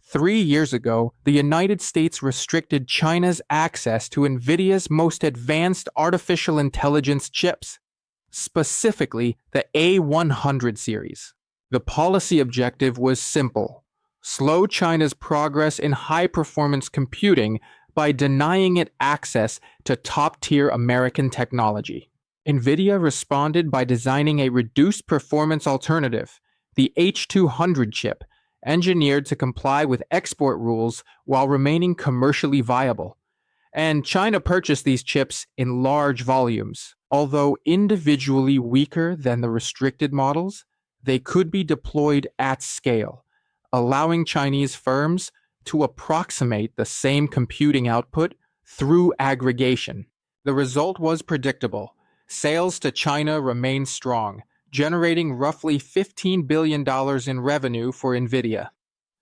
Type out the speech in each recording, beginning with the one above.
3 years ago, the United States restricted China's access to NVIDIA's most advanced artificial intelligence chips, specifically the A100 series. The policy objective was simple: slow China's progress in high-performance computing by denying it access to top-tier American technology. NVIDIA responded by designing a reduced-performance alternative, the H200 chip, engineered to comply with export rules while remaining commercially viable. And China purchased these chips in large volumes. Although individually weaker than the restricted models, they could be deployed at scale, allowing Chinese firms to approximate the same computing output through aggregation. The result was predictable. Sales to China remained strong, generating roughly $15 billion in revenue for NVIDIA.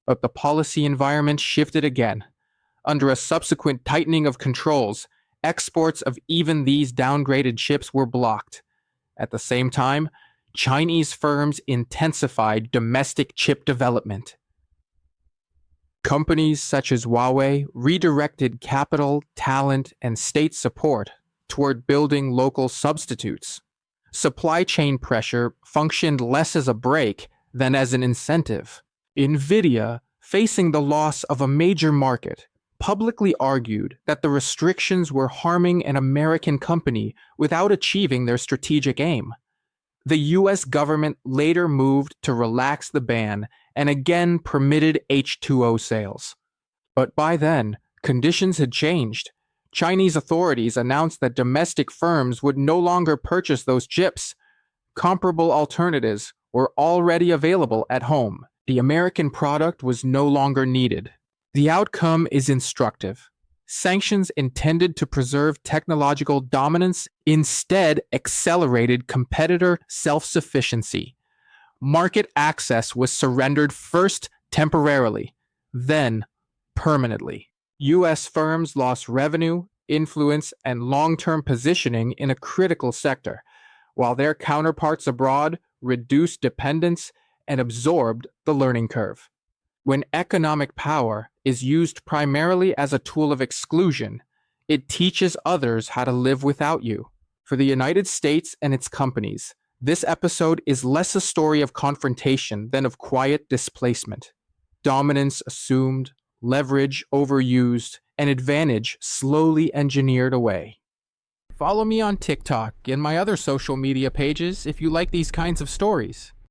But the policy environment shifted again. Under a subsequent tightening of controls, exports of even these downgraded chips were blocked. At the same time, Chinese firms intensified domestic chip development. Companies such as Huawei redirected capital, talent, and state support toward building local substitutes. Supply chain pressure functioned less as a brake than as an incentive. NVIDIA, facing the loss of a major market, publicly argued that the restrictions were harming an American company without achieving their strategic aim. The US government later moved to relax the ban and again permitted H2O sales. But by then, conditions had changed. Chinese authorities announced that domestic firms would no longer purchase those chips. Comparable alternatives were already available at home. The American product was no longer needed. The outcome is instructive. Sanctions intended to preserve technological dominance instead accelerated competitor self-sufficiency. Market access was surrendered first temporarily, then permanently. U.S. firms lost revenue, influence, and long-term positioning in a critical sector, while their counterparts abroad reduced dependence and absorbed the learning curve. When economic power is used primarily as a tool of exclusion, it teaches others how to live without you. For the United States and its companies, this episode is less a story of confrontation than of quiet displacement. Dominance assumed, leverage overused, and advantage slowly engineered away. Follow me on TikTok and my other social media pages if you like these kinds of stories.